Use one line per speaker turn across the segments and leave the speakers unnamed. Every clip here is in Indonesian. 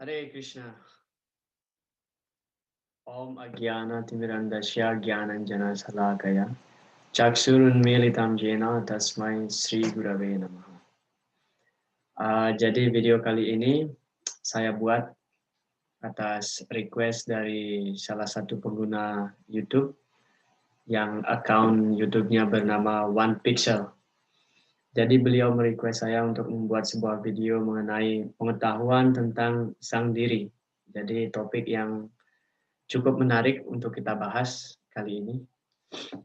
Hare Krishna. Om Agyana Timirandasya Gyananjana Salakaya Chaksurunmilitam Jena Tasmai Sri Gurave Namaha. Jadi video kali ini saya buat atas request dari salah satu pengguna YouTube yang akun YouTube-nya bernama One Pixel. Jadi beliau merequest saya untuk membuat sebuah video mengenai pengetahuan tentang sang diri. Jadi topik yang cukup menarik untuk kita bahas kali ini.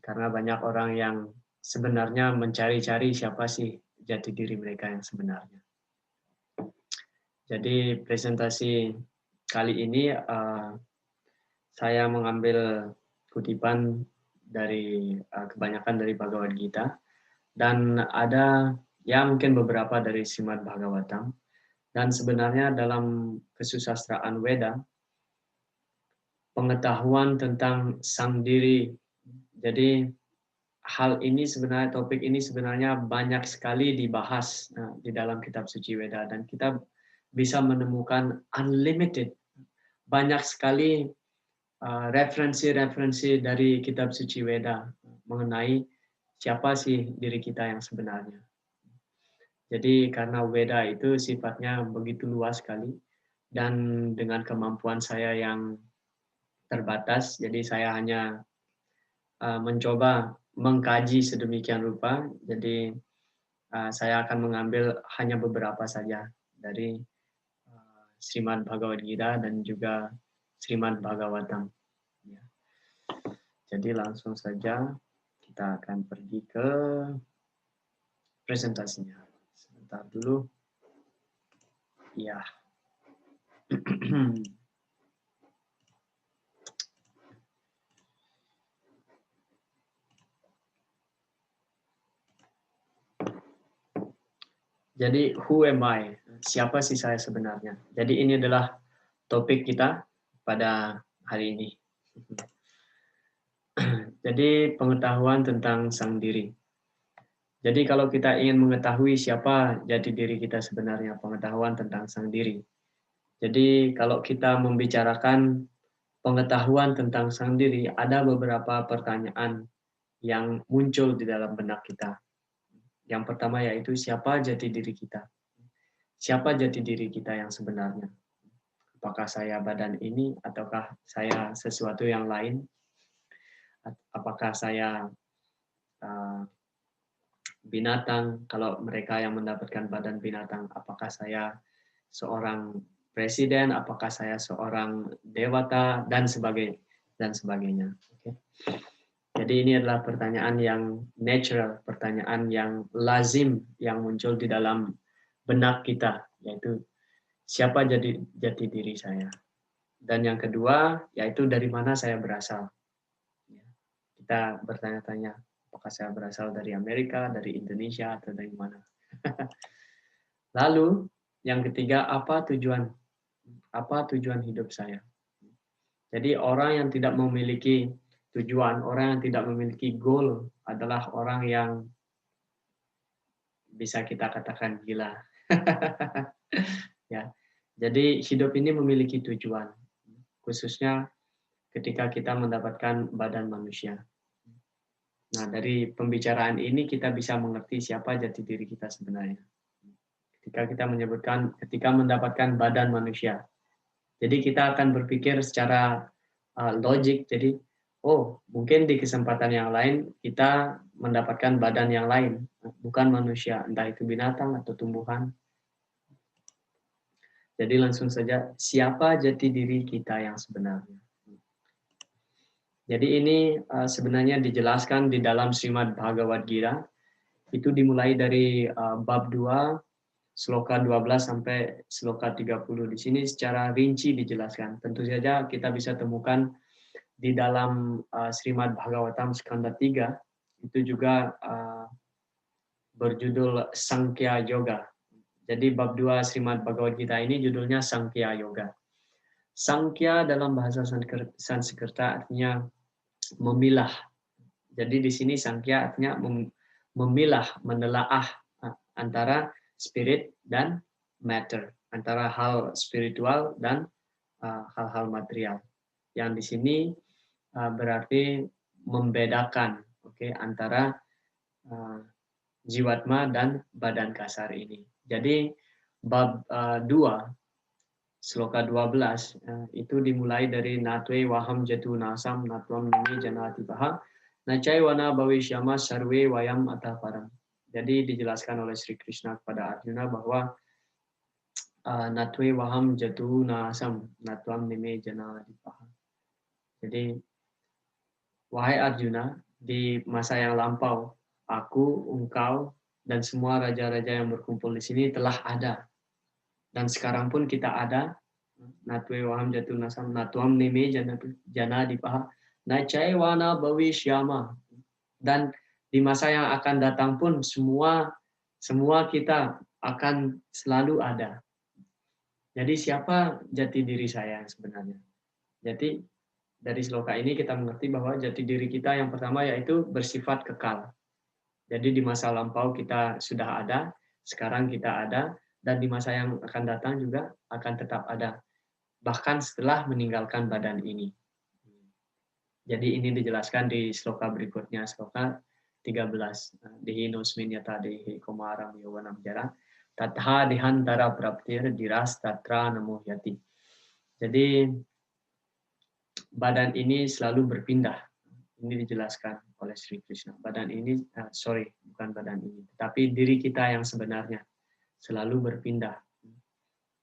Karena banyak orang yang sebenarnya mencari-cari siapa sih jati diri mereka yang sebenarnya. Jadi presentasi kali ini saya mengambil kutipan dari kebanyakan dari Bhagavad Gita. Dan ada ya mungkin beberapa dari Srimad Bhagavatam. Dan sebenarnya dalam kesusastraan Weda, pengetahuan tentang sang diri. Jadi hal ini sebenarnya, topik ini sebenarnya banyak sekali dibahas di dalam kitab suci Weda. Dan kita bisa menemukan unlimited, banyak sekali referensi-referensi dari kitab suci Weda mengenai siapa sih diri kita yang sebenarnya. Jadi karena Weda itu sifatnya begitu luas sekali dan dengan kemampuan saya yang terbatas, jadi saya hanya mencoba mengkaji sedemikian rupa. Jadi saya akan mengambil hanya beberapa saja dari Srimad Bhagavad Gita dan juga Srimad Bhagavatam. Jadi langsung saja kita akan pergi ke presentasinya. Sebentar dulu. Ya. Jadi who am I? Siapa sih saya sebenarnya? Jadi ini adalah topik kita pada hari ini. Jadi pengetahuan tentang sang diri. Jadi kalau kita ingin mengetahui siapa jati diri kita sebenarnya, pengetahuan tentang sang diri. Jadi kalau kita membicarakan pengetahuan tentang sang diri, ada beberapa pertanyaan yang muncul di dalam benak kita. Yang pertama yaitu siapa jati diri kita? Siapa jati diri kita yang sebenarnya? Apakah saya badan ini ataukah saya sesuatu yang lain? Apakah saya binatang? Kalau mereka yang mendapatkan badan binatang, apakah saya seorang presiden? Apakah saya seorang dewata dan sebagainya? Okay. Jadi ini adalah pertanyaan yang natural, pertanyaan yang lazim yang muncul di dalam benak kita, yaitu siapa jati diri saya. Dan yang kedua, yaitu dari mana saya berasal. Kita bertanya-tanya, apakah saya berasal dari Amerika, dari Indonesia, atau dari mana. Lalu, yang ketiga, apa tujuan hidup saya. Jadi orang yang tidak memiliki tujuan, orang yang tidak memiliki goal adalah orang yang bisa kita katakan gila. Ya. Jadi hidup ini memiliki tujuan, khususnya ketika kita mendapatkan badan manusia. Nah, dari pembicaraan ini kita bisa mengerti siapa jati diri kita sebenarnya. Ketika kita menyebutkan ketika mendapatkan badan manusia. Jadi kita akan berpikir secara logik. Jadi, oh, mungkin di kesempatan yang lain kita mendapatkan badan yang lain, bukan manusia, entah itu binatang atau tumbuhan. Jadi langsung saja, siapa jati diri kita yang sebenarnya? Jadi ini sebenarnya dijelaskan di dalam Srimad Bhagavad Gita. Itu dimulai dari bab 2, sloka 12 sampai sloka 30. Di sini secara rinci dijelaskan. Tentu saja kita bisa temukan di dalam Srimad Bhagavatam Skanda 3, itu juga berjudul Sankhya Yoga. Jadi bab 2 Srimad Bhagavad Gita ini judulnya Sankhya Yoga. Sankhya dalam bahasa Sanskerta artinya memilah. Jadi di sini Sankhya artinya memilah, menelaah antara spirit dan matter, antara hal spiritual dan hal-hal material. Yang di sini berarti membedakan, oke, antara jiwatma dan badan kasar ini. Jadi bab 2 sloka 12 itu dimulai dari natwe waham jatu nasam natwam nimi janati baha nachai wana bhavishyama sarve wayam ataparam. Jadi dijelaskan oleh Sri Krishna kepada Arjuna bahwa natwe waham jatu nasam natwam nimi janati baha. Jadi wahai Arjuna, di masa yang lampau aku, engkau, dan semua raja-raja yang berkumpul di sini telah ada. Dan sekarang pun kita ada. Natwe waham jatu nasam natwam nime jana dipaha nachai wana bhavishyama. Dan di masa yang akan datang pun semua kita akan selalu ada. Jadi siapa jati diri saya sebenarnya? Jadi dari sloka ini kita mengerti bahwa jati diri kita yang pertama yaitu bersifat kekal. Jadi di masa lampau kita sudah ada, sekarang kita ada, dan di masa yang akan datang juga akan tetap ada. Bahkan setelah meninggalkan badan ini. Jadi ini dijelaskan di sloka berikutnya, sloka 13. Dihinosmin yata dehi komaram yawanam jara, tatha dihantara praptir diras tatra namo yati. Jadi badan ini selalu berpindah. Ini dijelaskan oleh Sri Krishna. Badan ini, bukan badan ini, tapi diri kita yang sebenarnya selalu berpindah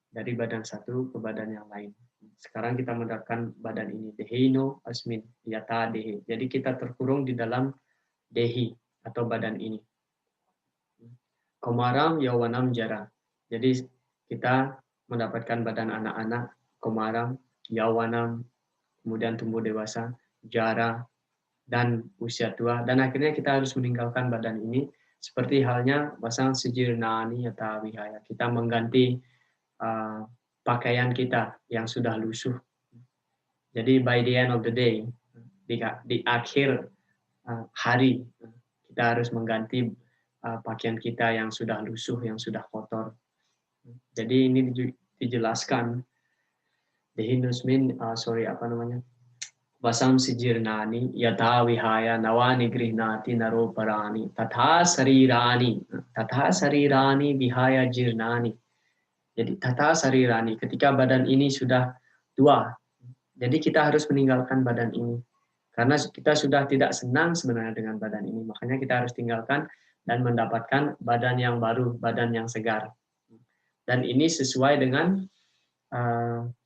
dari badan satu ke badan yang lain. Sekarang kita mendapatkan badan ini, deheino asmin yata dehe. Jadi kita terkurung di dalam dehi atau badan ini. Komaram yawanam jara. Jadi kita mendapatkan badan anak-anak, komaram, yawanam, kemudian tumbuh dewasa, jara, dan usia tua, dan akhirnya kita harus meninggalkan badan ini seperti halnya basang sejirnani atau wihaya. Kita mengganti pakaian kita yang sudah lusuh. Jadi by the end of the day, di akhir hari kita harus mengganti pakaian kita yang sudah lusuh, yang sudah kotor. Jadi ini dijelaskan di Hindusmin, Vasam sijirnani yata vihaya nawani grihnati naro parani tatha sarirani vihaya jirnani. Jadi tatha sarirani, ketika badan ini sudah tua, jadi kita harus meninggalkan badan ini. Karena kita sudah tidak senang sebenarnya dengan badan ini, makanya kita harus tinggalkan dan mendapatkan badan yang baru, badan yang segar. Dan ini sesuai dengan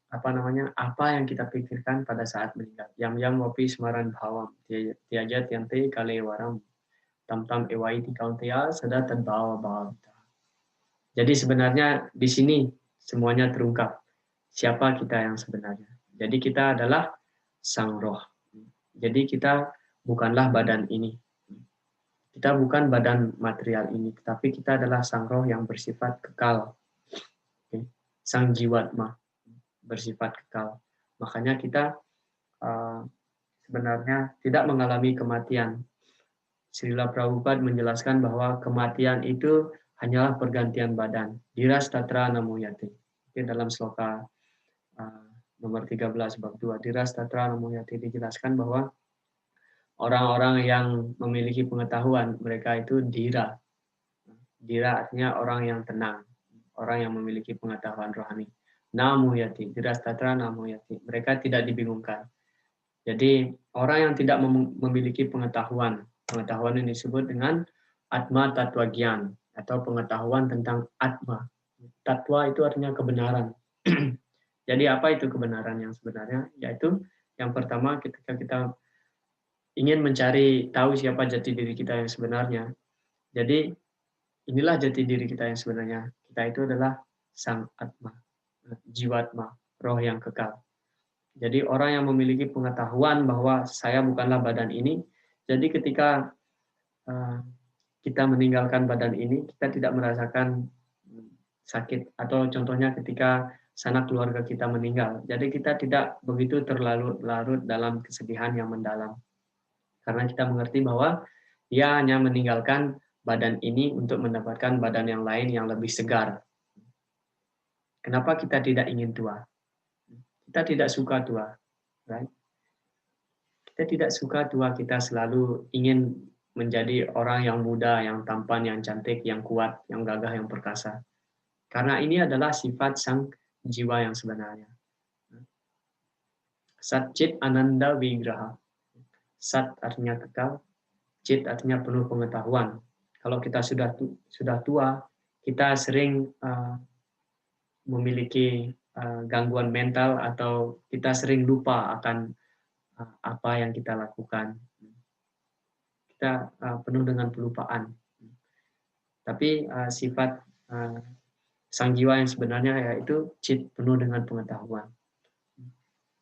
apa yang kita pikirkan pada saat meninggal. Yam wapi semaran bhawam tiajat yante kalewaram tam ewaiti kaunteya sada tadbawa bhavita. Jadi sebenarnya di sini semuanya terungkap siapa kita yang sebenarnya. Jadi kita adalah sang roh. Jadi kita bukanlah badan ini. Kita bukan badan material ini, tapi kita adalah sang roh yang bersifat kekal. Sang jiwatma bersifat kekal. Makanya kita sebenarnya tidak mengalami kematian. Srila Prabhupada menjelaskan bahwa kematian itu hanyalah pergantian badan. Diras tatra namuyati. Dalam sloka nomor 13 bab 2. Diras tatra namuyati dijelaskan bahwa orang-orang yang memiliki pengetahuan, mereka itu dira. Dira artinya orang yang tenang, orang yang memiliki pengetahuan rohani. Namuyati, diras tatra namuyati. Mereka tidak dibingungkan. Jadi orang yang tidak memiliki pengetahuan ini disebut dengan atma tatwa gyan atau pengetahuan tentang atma. Tatwa itu artinya kebenaran. Jadi apa itu kebenaran yang sebenarnya? Yaitu yang pertama ketika kita ingin mencari tahu siapa jati diri kita yang sebenarnya. Jadi inilah jati diri kita yang sebenarnya. Kita itu adalah sang atma, jiwatma, roh yang kekal. Jadi orang yang memiliki pengetahuan bahwa saya bukanlah badan ini, jadi ketika kita meninggalkan badan ini, kita tidak merasakan sakit. Atau contohnya ketika sanak keluarga kita meninggal, jadi kita tidak begitu terlarut dalam kesedihan yang mendalam. Karena kita mengerti bahwa dia hanya meninggalkan badan ini untuk mendapatkan badan yang lain yang lebih segar. Kenapa kita tidak ingin tua? Kita tidak suka tua, right? Kita tidak suka tua, kita selalu ingin menjadi orang yang muda, yang tampan, yang cantik, yang kuat, yang gagah, yang perkasa. Karena ini adalah sifat sang jiwa yang sebenarnya. Sat Chit Ananda Vigraha. Sat artinya kekal, Chit artinya penuh pengetahuan. Kalau kita sudah tua, kita sering memiliki gangguan mental atau kita sering lupa akan apa yang kita lakukan. Kita penuh dengan pelupaan. Tapi sifat sang jiwa yang sebenarnya yaitu Chit, penuh dengan pengetahuan.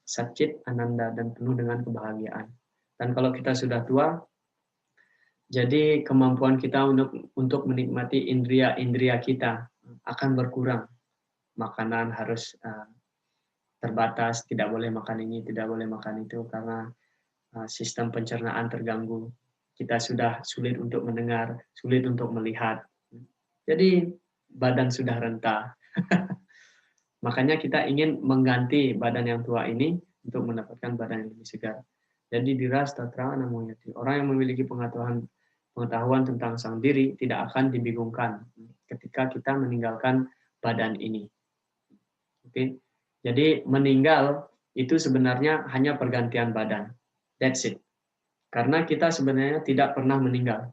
Satchit Ananda, dan penuh dengan kebahagiaan. Dan kalau kita sudah tua, jadi kemampuan kita untuk menikmati indria-indria kita akan berkurang. Makanan harus terbatas, tidak boleh makan ini, tidak boleh makan itu, karena sistem pencernaan terganggu. Kita sudah sulit untuk mendengar, sulit untuk melihat. Jadi badan sudah renta. Makanya kita ingin mengganti badan yang tua ini untuk mendapatkan badan yang lebih segar. Jadi diras tatra namoyati. Orang yang memiliki pengetahuan tentang sang diri tidak akan dibingungkan ketika kita meninggalkan badan ini. Oke. Jadi meninggal itu sebenarnya hanya pergantian badan. That's it. Karena kita sebenarnya tidak pernah meninggal.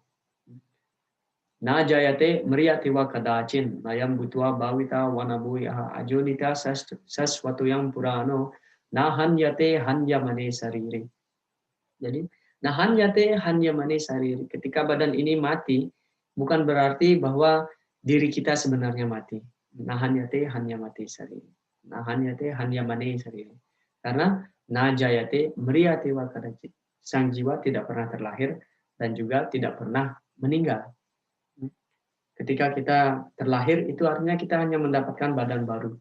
Na jayate mriyatiwa kadacin nayam butwa bawita wanabuya ajonita saswatu yang purano nahanyate hanyamane sariri. Jadi nahanyate hanyamane sariri. Ketika badan ini mati, bukan berarti bahwa diri kita sebenarnya mati. Nahanyate hanyamate sariri. Nahanyate hanyamane sariri. Karena najayate mriyatiwa kadacin. Sang jiwa tidak pernah terlahir dan juga tidak pernah meninggal. Ketika kita terlahir, itu artinya kita hanya mendapatkan badan baru.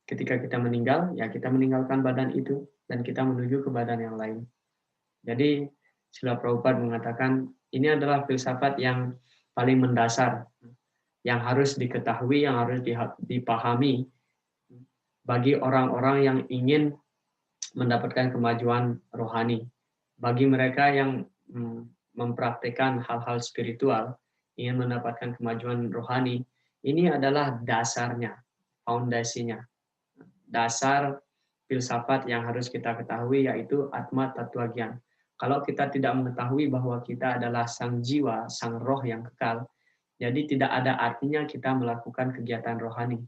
Ketika kita meninggal, ya kita meninggalkan badan itu, dan kita menuju ke badan yang lain. Jadi, Srila Prabhupada mengatakan, ini adalah filsafat yang paling mendasar, yang harus diketahui, yang harus dipahami, bagi orang-orang yang ingin mendapatkan kemajuan rohani. Bagi mereka yang mempraktikkan hal-hal spiritual, ingin mendapatkan kemajuan rohani, ini adalah dasarnya, fondasinya. Dasar filsafat yang harus kita ketahui yaitu Atma Tattwa Gyan. Kalau kita tidak mengetahui bahwa kita adalah sang jiwa, sang roh yang kekal, jadi tidak ada artinya kita melakukan kegiatan rohani.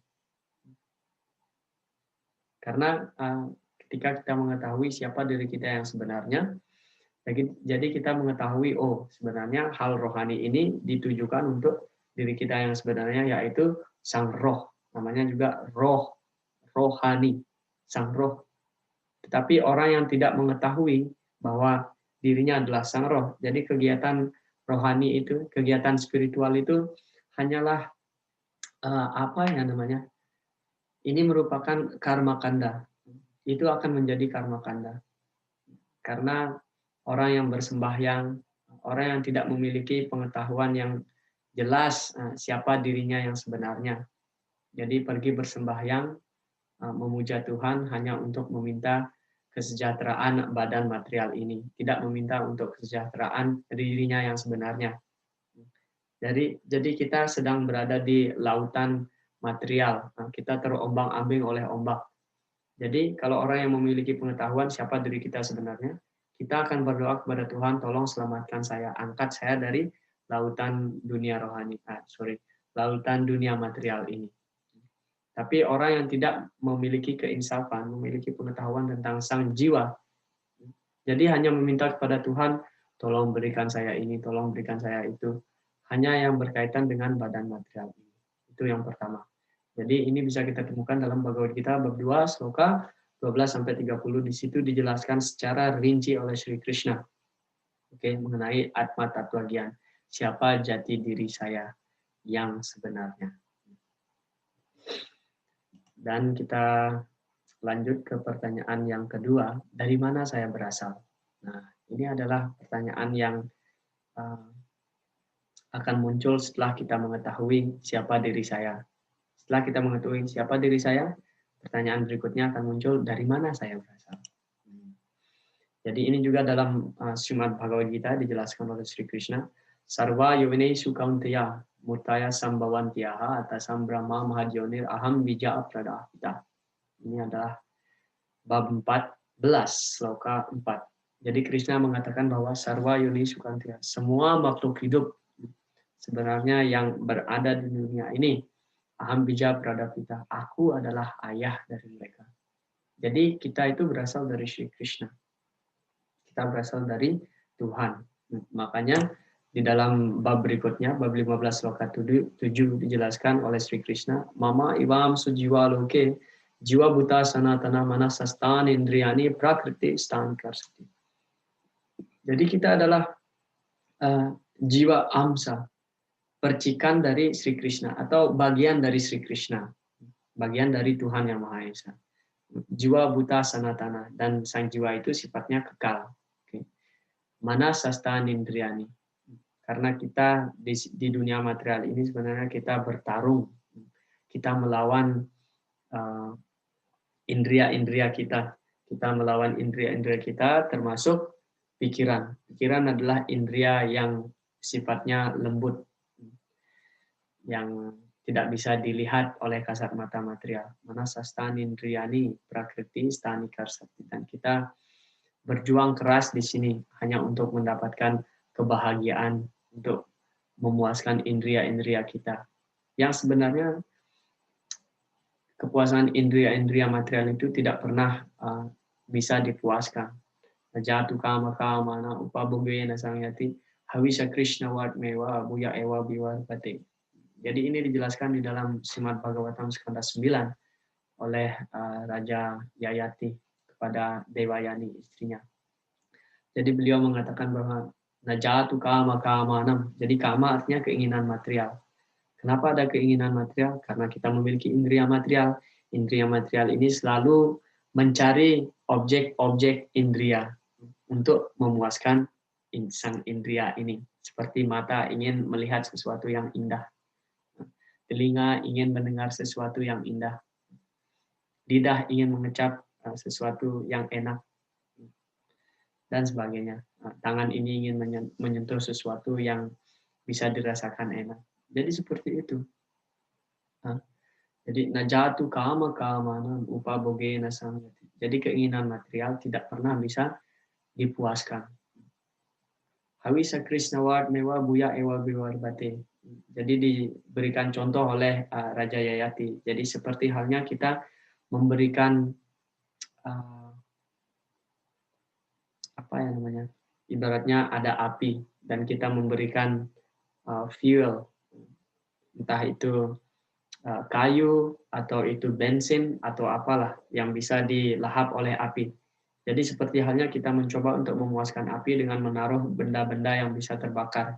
Karena ketika kita mengetahui siapa diri kita yang sebenarnya, jadi kita mengetahui, oh sebenarnya hal rohani ini ditujukan untuk diri kita yang sebenarnya, yaitu sang roh. Namanya juga rohani, sang roh. Tetapi orang yang tidak mengetahui bahwa dirinya adalah sang roh, jadi kegiatan rohani itu, kegiatan spiritual itu hanyalah apa ya namanya? Ini merupakan karma kanda. Itu akan menjadi karma kanda. Karena orang yang bersembahyang, orang yang tidak memiliki pengetahuan yang jelas siapa dirinya yang sebenarnya. Jadi pergi bersembahyang, memuja Tuhan hanya untuk meminta kesejahteraan badan material ini, tidak meminta untuk kesejahteraan dirinya yang sebenarnya. Jadi kita sedang berada di lautan material, kita terombang-ambing oleh ombak. Jadi kalau orang yang memiliki pengetahuan siapa diri kita sebenarnya, kita akan berdoa kepada Tuhan, tolong selamatkan saya, angkat saya dari lautan dunia rohani, lautan dunia material ini. Tapi orang yang tidak memiliki keinsafan, memiliki pengetahuan tentang sang jiwa, jadi hanya meminta kepada Tuhan, tolong berikan saya ini, tolong berikan saya itu, hanya yang berkaitan dengan badan material ini. Itu yang pertama. Jadi ini bisa kita temukan dalam Bhagavad Gita bab 2 sloka 12-30. Di situ dijelaskan secara rinci oleh Sri Krishna. Oke, mengenai Atma Tattwa Gyan. Siapa jati diri saya yang sebenarnya. Dan kita lanjut ke pertanyaan yang kedua, dari mana saya berasal? Nah, ini adalah pertanyaan yang akan muncul setelah kita mengetahui siapa diri saya. Setelah kita mengetahui siapa diri saya, pertanyaan berikutnya akan muncul, dari mana saya berasal. Jadi ini juga dalam Srimad Bhagavad Gita dijelaskan oleh Sri Krishna. Sarva yovinesu kaunteya murtaya sambhavantiyaha atasam brahma mahadionir aham bija pradahita. Ini adalah bab 14, sloka 4. Jadi Krishna mengatakan bahwa sarva yovinesu kaunteya, semua makhluk hidup sebenarnya yang berada di dunia ini, aham bija pradahita, aku adalah ayah dari mereka. Jadi kita itu berasal dari Sri Krishna. Kita berasal dari Tuhan. Makanya di dalam bab berikutnya, bab 15 sloka 7 dijelaskan oleh Sri Krishna, Mama iwam sujiwa loke, jiwa buta sanatana manasastan indriyani prakriti stan karsati. Jadi kita adalah jiwa amsa, percikan dari Sri Krishna, atau bagian dari Sri Krishna, bagian dari Tuhan Yang Maha Esa. Jiwa buta sanatana, dan sang jiwa itu sifatnya kekal. Mana sastan indriyani, karena kita di dunia material ini sebenarnya kita bertarung, kita melawan indria-indria kita melawan indria-indria kita, termasuk pikiran. Pikiran adalah indria yang sifatnya lembut, yang tidak bisa dilihat oleh kasat mata material. Mana sastan indriyani prakriti stani karsati, dan kita berjuang keras di sini hanya untuk mendapatkan kebahagiaan, untuk memuaskan indria-indria kita. Yang sebenarnya kepuasan indria-indria material itu tidak pernah bisa dipuaskan. Jatu kama kamana upabogena sangyati hawisha krishna mewa buya ewa biwarpate. Jadi ini dijelaskan di dalam Srimad Bhagavatam skanda 9 oleh Raja Yayati kepada Devayani istrinya. Jadi beliau mengatakan bahwa najatu kama kamanam. Jadi kama artinya keinginan material. Kenapa ada keinginan material? Karena kita memiliki indria material. Indria material ini selalu mencari objek-objek indria untuk memuaskan sang indria ini. Seperti mata ingin melihat sesuatu yang indah. Telinga ingin mendengar sesuatu yang indah. Lidah ingin mengecap sesuatu yang enak. Dan sebagainya. Tangan ini ingin menyentuh sesuatu yang bisa dirasakan enak. Jadi seperti itu. Jadi najatu kama kamanam upabogena samyati. Jadi keinginan material tidak pernah bisa dipuaskan. Hawisa Krishna mewa buya ewa biwarbate. Jadi diberikan contoh oleh Raja Yayati. Jadi seperti halnya kita memberikan apa ya namanya, ibaratnya ada api dan kita memberikan fuel, entah itu kayu atau itu bensin atau apalah yang bisa dilahap oleh api. Jadi seperti halnya kita mencoba untuk memuaskan api dengan menaruh benda-benda yang bisa terbakar.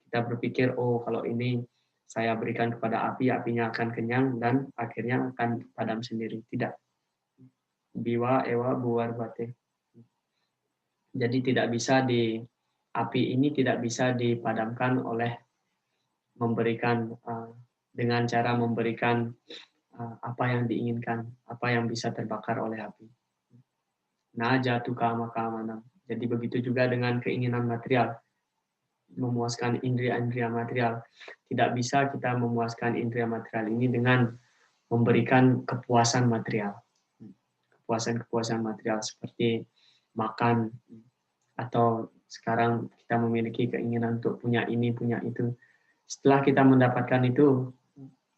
Kita berpikir, oh kalau ini saya berikan kepada api, apinya akan kenyang dan akhirnya akan padam sendiri. Tidak. Biwa ewa buar bate. Jadi api ini tidak bisa dipadamkan oleh dengan cara memberikan apa yang diinginkan, apa yang bisa terbakar oleh api. Nah, jatuh kama-kamana. Jadi begitu juga dengan keinginan material, memuaskan indria-indria material. Tidak bisa kita memuaskan indria material ini dengan memberikan kepuasan material. Kepuasan-kepuasan material seperti makan, atau sekarang kita memiliki keinginan untuk punya ini, punya itu. Setelah kita mendapatkan itu,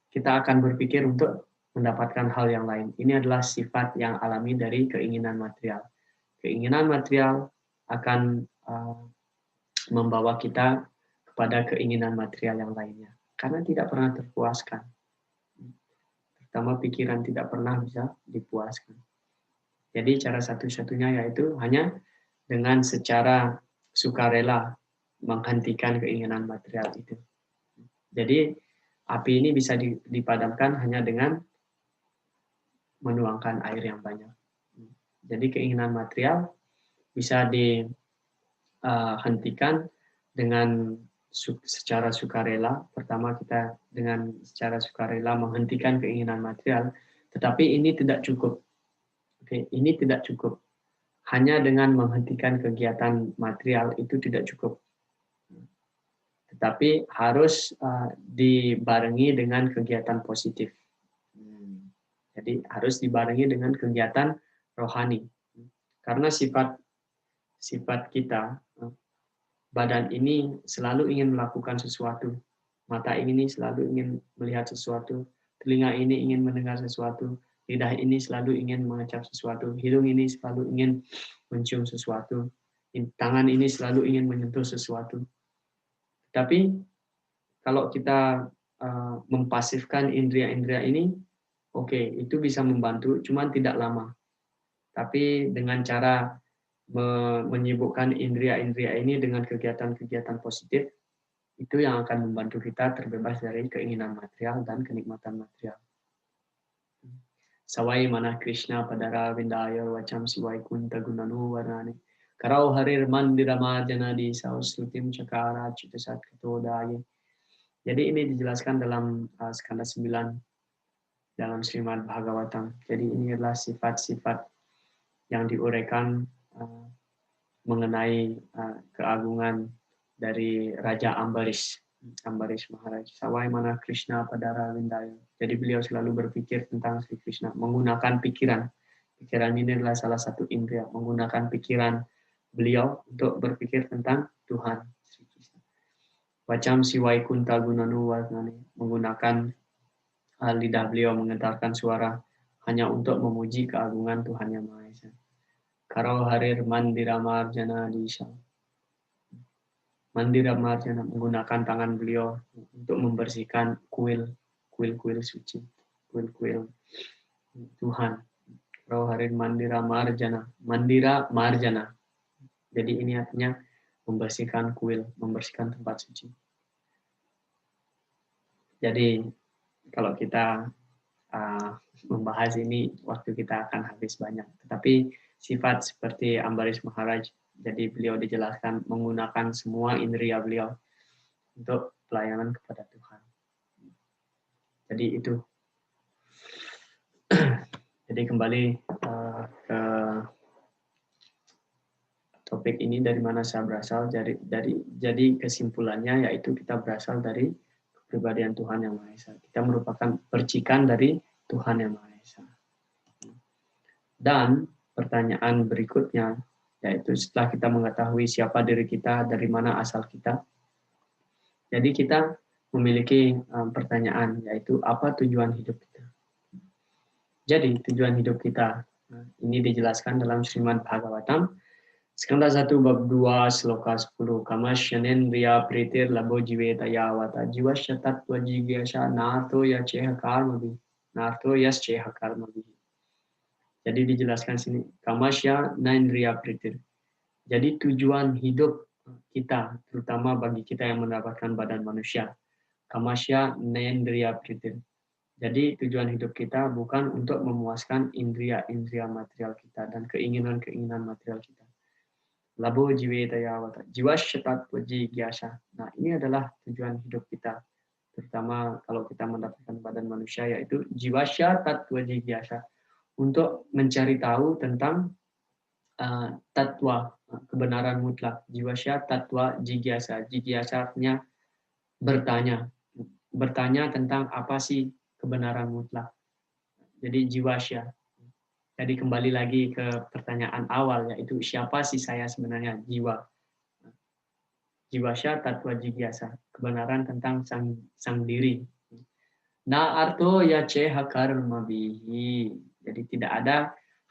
kita akan berpikir untuk mendapatkan hal yang lain. Ini adalah sifat yang alami dari keinginan material. Keinginan material akan membawa kita kepada keinginan material yang lainnya. Karena tidak pernah terpuaskan. Pertama, pikiran tidak pernah bisa dipuaskan. Jadi cara satu-satunya yaitu hanya dengan secara sukarela menghentikan keinginan material itu. Jadi api ini bisa dipadamkan hanya dengan menuangkan air yang banyak. Jadi keinginan material bisa dihentikan dengan secara sukarela. Pertama kita dengan secara sukarela menghentikan keinginan material, tetapi ini tidak cukup. Oke, ini tidak cukup. Hanya dengan menghentikan kegiatan material itu tidak cukup. Tetapi harus dibarengi dengan kegiatan positif. Jadi harus dibarengi dengan kegiatan rohani. Karena sifat kita, badan ini selalu ingin melakukan sesuatu. Mata ini selalu ingin melihat sesuatu. Telinga ini ingin mendengar sesuatu. Lidah ini selalu ingin mengecap sesuatu. Hidung ini selalu ingin mencium sesuatu. Tangan ini selalu ingin menyentuh sesuatu. Tapi kalau kita mempasifkan indria-indria ini, oke, itu bisa membantu, cuman tidak lama. Tapi dengan cara menyibukkan indria-indria ini dengan kegiatan-kegiatan positif, itu yang akan membantu kita terbebas dari keinginan material dan kenikmatan material. Sawai mana Krishna padara vindaya wacam siwai kunta gunanu warnani. Karau harir mandira marjana di sausrutim cakara citasat ketodaya. Jadi ini dijelaskan dalam skala 9 dalam Srimad Bhagavatam. Jadi ini adalah sifat-sifat yang diuraikan mengenai keagungan dari Raja Ambarish Maharaj. Sawai mana Krishna padara vindaya. Jadi beliau selalu berpikir tentang Sri Krishna menggunakan pikiran. Pikiran ini adalah salah satu indera, menggunakan pikiran beliau untuk berpikir tentang Tuhan Sri Krishna. Wacam siwai kunta gunanu warnani, menggunakan lidah beliau mengetarkan suara hanya untuk memuji keagungan Tuhan Yang Maha Esa. Karau harir mandira marjana disha. Mandira marjana menggunakan tangan beliau untuk membersihkan kuil-kuil suci, kuil-kuil Tuhan. Karau harir mandira marjana. Jadi ini artinya membersihkan kuil, membersihkan tempat suci. Jadi kalau kita membahas ini, waktu kita akan habis banyak. Tetapi sifat seperti Ambarish Maharaj, jadi beliau dijelaskan menggunakan semua indria beliau untuk pelayanan kepada Tuhan. Jadi itu. Jadi kembali ke topik ini, dari mana saya berasal. Jadi kesimpulannya yaitu kita berasal dari kepribadian Tuhan Yang Maha Esa. Kita merupakan percikan dari Tuhan Yang Maha Esa. Dan pertanyaan berikutnya, yaitu setelah kita mengetahui siapa diri kita, dari mana asal kita, jadi kita memiliki pertanyaan, yaitu apa tujuan hidup kita. Jadi tujuan hidup kita, ini dijelaskan dalam Srimad Bhagavatam, Skanda 1 bab 2 sloka 10. Kamasyanen riya pritir labo jiveta yavata jivasya tattva jigyasha narto ya ceha karmabi. Narto yas ceha karmabi. Jadi dijelaskan sini, kamasya naindriya pritir. Jadi tujuan hidup kita, terutama bagi kita yang mendapatkan badan manusia, kamasya naindriya pritir. Jadi tujuan hidup kita bukan untuk memuaskan indria-indria material kita dan keinginan-keinginan material kita. Labo jiweta yawata, jiwasya tattva jigyasha. Nah, ini adalah tujuan hidup kita, terutama kalau kita mendapatkan badan manusia, yaitu jiwasya tattva jigyasha, untuk mencari tahu tentang tatwa, kebenaran mutlak. Jiwasya tattva jigyasa. Jigyasa artinya bertanya tentang apa sih kebenaran mutlak. Jadi jiwasya. Jadi kembali lagi ke pertanyaan awal, yaitu siapa sih saya sebenarnya, jiwa. Jiwasya tattva jigyasa, kebenaran tentang sang diri. Na arto ya ceha karma bihi. Jadi tidak ada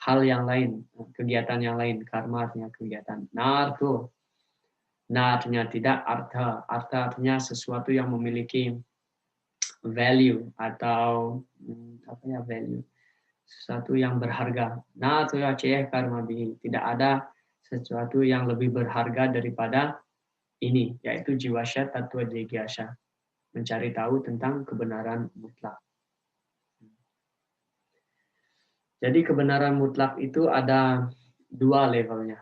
hal yang lain, kegiatan yang lain, karma artinya kegiatan. Na arto. Na artinya tidak, artha. Artha artinya sesuatu yang memiliki value atau value. Sesuatu yang berharga. Nah, tuya ceh karma bihi. Tidak ada sesuatu yang lebih berharga daripada ini, yaitu jiwasya tattva jigyasha. Mencari tahu tentang kebenaran mutlak. Jadi kebenaran mutlak itu ada dua levelnya.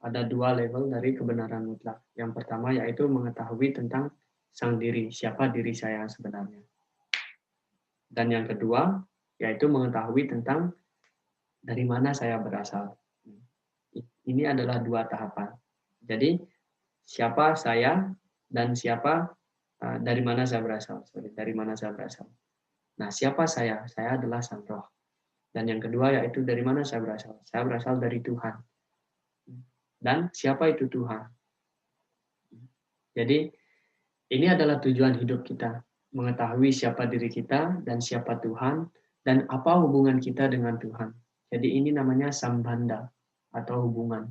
Ada dua level dari kebenaran mutlak. Yang pertama yaitu mengetahui tentang sang diri, siapa diri saya sebenarnya. Dan yang kedua yaitu mengetahui tentang dari mana saya berasal. Ini adalah dua tahapan. Jadi siapa saya dan siapa dari mana saya berasal. Dari mana saya berasal. Nah, siapa saya? Saya adalah sang roh. Dan yang kedua yaitu dari mana saya berasal? Saya berasal dari Tuhan. Dan siapa itu Tuhan? Jadi ini adalah tujuan hidup kita, mengetahui siapa diri kita dan siapa Tuhan dan apa hubungan kita dengan Tuhan. Jadi ini namanya sambanda atau hubungan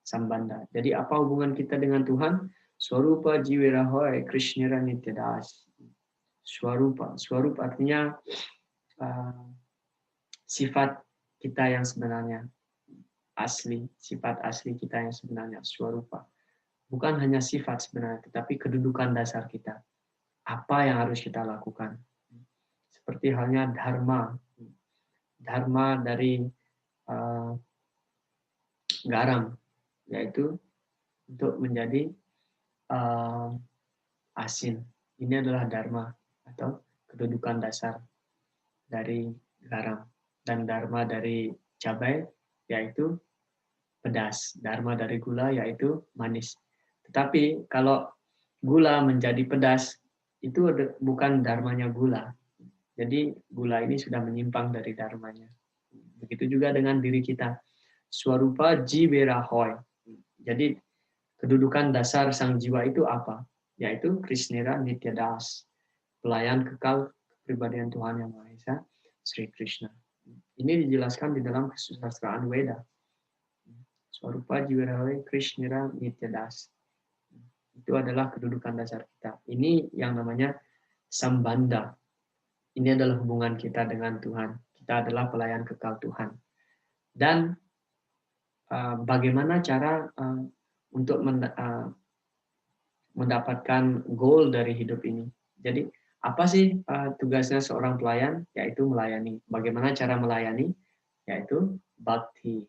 sambanda. Jadi apa hubungan kita dengan Tuhan? Swarupa jiwirahoy krishnira nityadas. Swarupa, swarupa artinya sifat kita yang sebenarnya, asli, sifat asli kita yang sebenarnya, swarupa. Bukan hanya sifat sebenarnya, tetapi kedudukan dasar kita. Apa yang harus kita lakukan? Seperti halnya dharma. Dharma dari garam, yaitu untuk menjadi asin. Ini adalah dharma atau kedudukan dasar dari garam. Dan dharma dari cabai, yaitu pedas. Dharma dari gula, yaitu manis. Tetapi kalau gula menjadi pedas, itu bukan dharmanya gula. Jadi gula ini sudah menyimpang dari dharmanya. Begitu juga dengan diri kita. Swarupa jiwerahoy. Jadi kedudukan dasar sang jiwa itu apa? Yaitu Krishnera Nityadas. Pelayan kekal kepribadian Tuhan Yang Maha Esa, Sri Krishna. Ini dijelaskan di dalam kesusastraan Weda. Swarupa jiwerahoy Krishnera Nityadas. Itu adalah kedudukan dasar kita. Ini yang namanya sambanda. Ini adalah hubungan kita dengan Tuhan. Kita adalah pelayan kekal Tuhan. Dan bagaimana cara untuk mendapatkan goal dari hidup ini. Jadi apa sih tugasnya seorang pelayan? Yaitu melayani. Bagaimana cara melayani? Yaitu bhakti.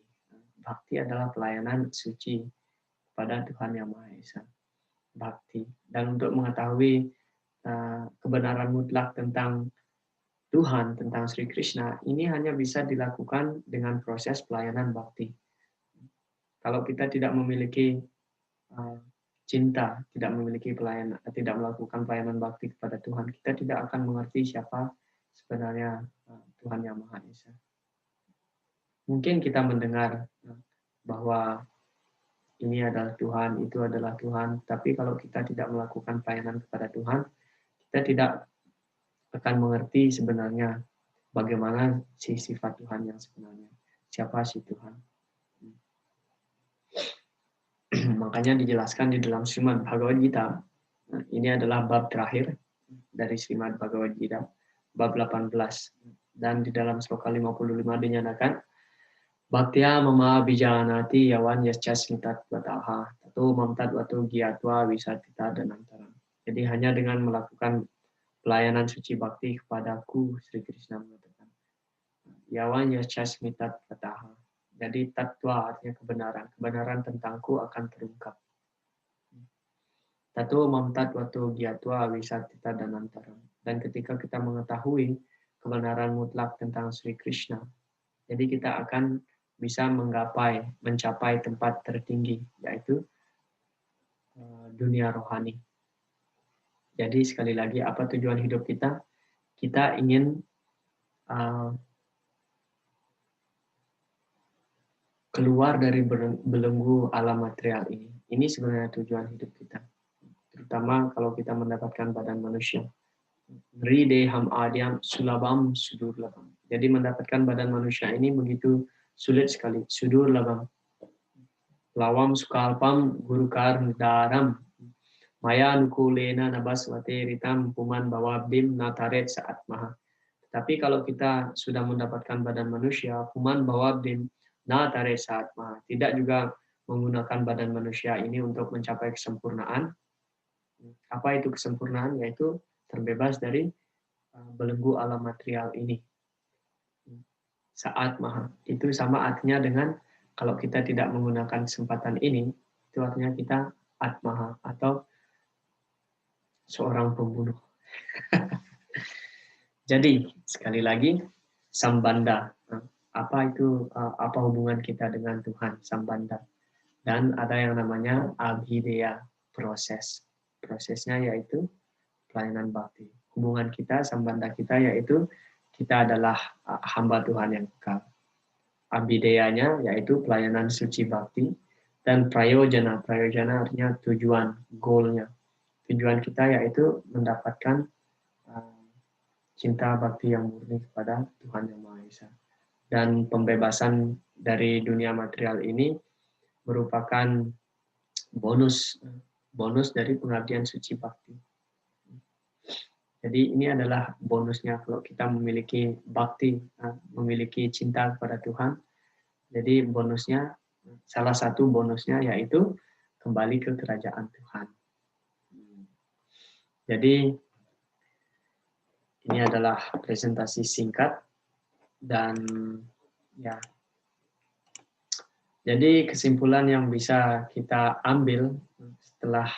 Bhakti adalah pelayanan suci kepada Tuhan Yang Maha Esa. Bhakti. Dan untuk mengetahui kebenaran mutlak tentang Tuhan, tentang Sri Krishna, ini hanya bisa dilakukan dengan proses pelayanan bhakti. Kalau kita tidak memiliki cinta, tidak memiliki pelayanan, tidak melakukan pelayanan bakti kepada Tuhan, kita tidak akan mengerti siapa sebenarnya Tuhan Yang Maha Esa. Mungkin kita mendengar bahwa ini adalah Tuhan, itu adalah Tuhan, tapi kalau kita tidak melakukan pelayanan kepada Tuhan, kita tidak akan mengerti sebenarnya bagaimana sifat Tuhan yang sebenarnya. Siapa si Tuhan? Makanya dijelaskan di dalam Srimad Bhagavad Gita. Nah, ini adalah bab terakhir dari Srimad Bhagavad Gita, bab 18. Dan di dalam sloka 55 dinyatakan, Bhaktya mama bijanati yawan yasyasmitat vataha, tato mamtat watu gyatwa wisatita danantaram. Jadi hanya dengan melakukan pelayanan suci bakti kepadaku, Sri Krishna mengatakan, yawan yasyasmitat vataha. Jadi tatwa artinya kebenaran. Kebenaran tentangku akan terungkap. Tato mamtat watu gyatwa wisatita danantaram. Dan ketika kita mengetahui kebenaran mutlak tentang Sri Krishna, jadi kita akan bisa mencapai tempat tertinggi, yaitu dunia rohani. Jadi sekali lagi, apa tujuan hidup kita? Kita ingin keluar dari belenggu alam material ini. Ini sebenarnya tujuan hidup kita. Terutama kalau kita mendapatkan badan manusia. Rideham adyam sulabam sudur labam. Jadi mendapatkan badan manusia ini begitu sulit sekali. Sudur labam. Lawam sukalpam gurukar daram. Maya nukulena nabaswate ritam puman bawabdim nataret saat maha. Tapi kalau kita sudah mendapatkan badan manusia, puman bawabdim nataret saat maha. Tidak juga menggunakan badan manusia ini untuk mencapai kesempurnaan. Apa itu kesempurnaan? Yaitu terbebas dari belenggu alam material ini. Saat maha. Itu sama artinya dengan Kalau kita tidak menggunakan kesempatan ini, itu artinya kita atmaha atau seorang pembunuh. Jadi sekali lagi sambanda, apa itu, apa hubungan kita dengan Tuhan, sambanda. Dan ada yang namanya abhideya, proses. Prosesnya yaitu pelayanan bakti. Hubungan kita, sambanda kita yaitu kita adalah hamba Tuhan yang kekal. Abhideyanya yaitu pelayanan suci bakti, dan prayojana. Prayojana artinya tujuan, goalnya. Tujuan kita yaitu mendapatkan cinta bakti yang murni kepada Tuhan Yang Maha Esa. Dan pembebasan dari dunia material ini merupakan bonus dari pengabdian suci bakti. Jadi ini adalah bonusnya kalau kita memiliki bakti, memiliki cinta kepada Tuhan. Jadi bonusnya, salah satu bonusnya yaitu kembali ke kerajaan Tuhan. Jadi ini adalah presentasi singkat dan ya. Jadi kesimpulan yang bisa kita ambil setelah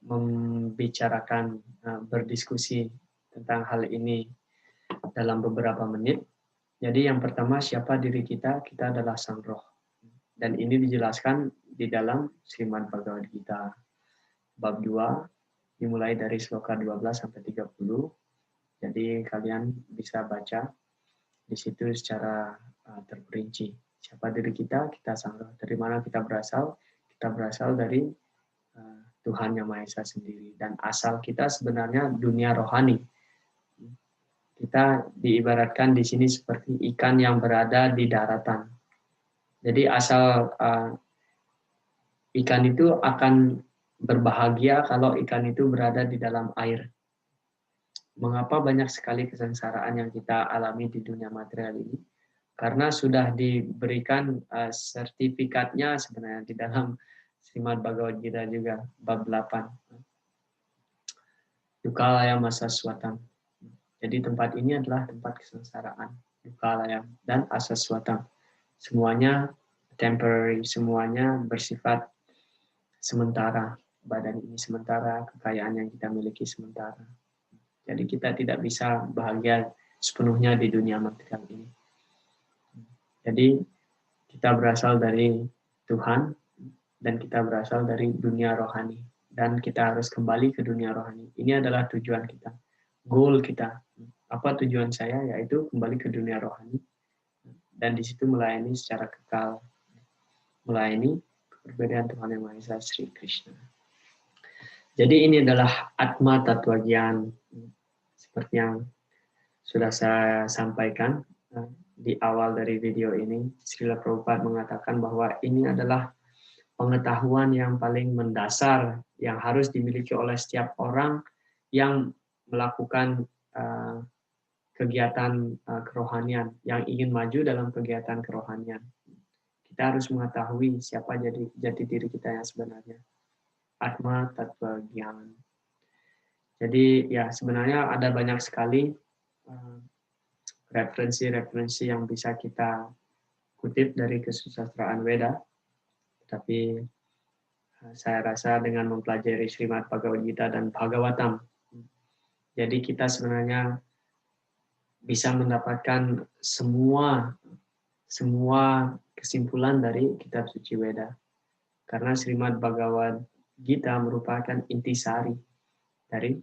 membicarakan, berdiskusi tentang hal ini dalam beberapa menit. Jadi yang pertama, siapa diri kita? Kita adalah Sang Roh. Dan ini dijelaskan di dalam Srimad Bhagavad Gita bab 2 dimulai dari sloka 12 sampai 30. Jadi kalian bisa baca di situ secara terperinci. Siapa diri kita? Kita Sang Roh. Dari mana kita berasal? Kita berasal dari Tuhan Yang Maha Esa sendiri. Dan asal kita sebenarnya dunia rohani. Kita diibaratkan di sini seperti ikan yang berada di daratan. Jadi asal ikan itu akan berbahagia kalau ikan itu berada di dalam air. Mengapa banyak sekali kesengsaraan yang kita alami di dunia material ini? Karena sudah diberikan sertifikatnya sebenarnya di dalam Srimad Bhagavad Gita juga bab 8. Dukalaya Masaswatam. Jadi tempat ini adalah tempat kesengsaraan, dukalaya dan asaswatam. Semuanya temporary, semuanya bersifat sementara. Badan ini sementara, kekayaan yang kita miliki sementara. Jadi kita tidak bisa bahagia sepenuhnya di dunia material ini. Jadi kita berasal dari Tuhan dan kita berasal dari dunia rohani. Dan kita harus kembali ke dunia rohani. Ini adalah tujuan kita, goal kita. Apa tujuan saya? Yaitu kembali ke dunia rohani. Dan di situ melayani secara kekal. Melayani keberadaan Tuhan Yang Maha Esa, Sri Krishna. Jadi ini adalah Atma Tattva Gyan. Seperti yang sudah saya sampaikan di awal dari video ini, Srila Prabhupada mengatakan bahwa ini adalah pengetahuan yang paling mendasar yang harus dimiliki oleh setiap orang yang melakukan kegiatan kerohanian, yang ingin maju dalam kegiatan kerohanian. Kita harus mengetahui siapa jati diri kita yang sebenarnya. Atma Tattva Gyan. Jadi ya sebenarnya ada banyak sekali referensi-referensi yang bisa kita kutip dari kesusastraan Weda. Tapi saya rasa dengan mempelajari Srimad Bhagavad Gita dan Bhagavatam, jadi kita sebenarnya bisa mendapatkan semua kesimpulan dari kitab suci Weda. Karena Srimad Bhagavad Gita merupakan intisari dari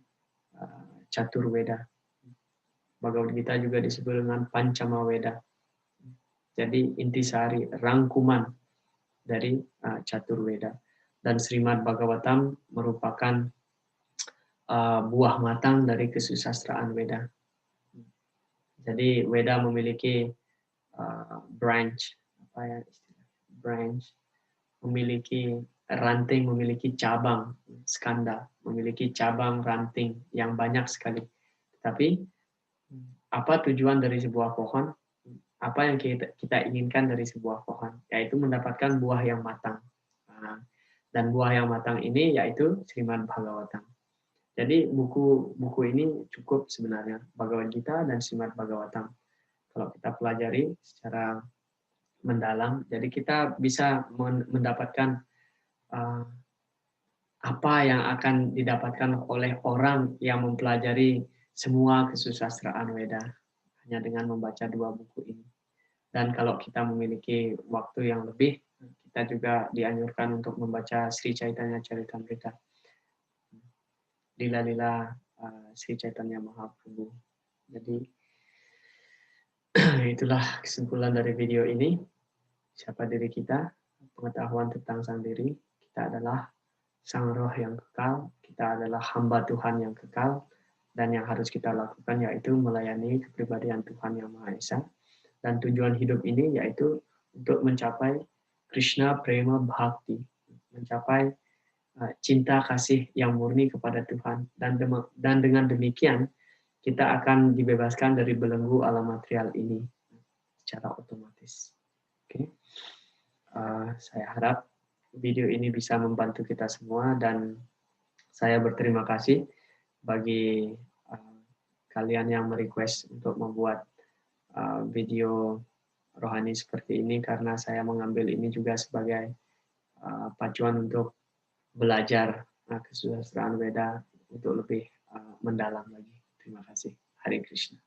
Catur Weda. Bhagavad Gita juga disebut dengan Pancama Weda. Jadi intisari, rangkuman dari Catur Weda. Dan Srimad Bhagavatam merupakan buah matang dari kesusastraan Weda. Jadi Weda memiliki branch, memiliki ranting, memiliki cabang, skanda, memiliki cabang ranting yang banyak sekali. Tapi apa tujuan dari sebuah pohon? Apa yang kita inginkan dari sebuah pohon? Yaitu mendapatkan buah yang matang. Dan buah yang matang ini yaitu Srimad Bhagavatam. Jadi buku ini cukup sebenarnya, Bhagavad Gita dan Srimad Bhagavatam. Kalau kita pelajari secara mendalam. Jadi kita bisa mendapatkan apa yang akan didapatkan oleh orang yang mempelajari semua kesusastraan Weda hanya dengan membaca 2 buku ini. Dan kalau kita memiliki waktu yang lebih, kita juga dianjurkan untuk membaca Sri Chaitanya Charitamrita. Lila-lila Sri Chaitanya Mahaprabhu. Jadi itulah kesimpulan dari video ini. Siapa diri kita, pengetahuan tentang sang diri, kita adalah sang roh yang kekal, kita adalah hamba Tuhan yang kekal, dan yang harus kita lakukan yaitu melayani kepribadian Tuhan Yang Maha Esa. Dan tujuan hidup ini yaitu untuk mencapai Krishna Prema Bhakti, mencapai cinta kasih yang murni kepada Tuhan. Dan dengan demikian, kita akan dibebaskan dari belenggu alam material ini secara otomatis. Oke. Saya harap video ini bisa membantu kita semua, dan saya berterima kasih bagi kalian yang merequest untuk membuat video rohani seperti ini, karena saya mengambil ini juga sebagai pacuan untuk belajar kesusastraan Weda untuk lebih mendalam lagi. Terima kasih. Hare Krishna.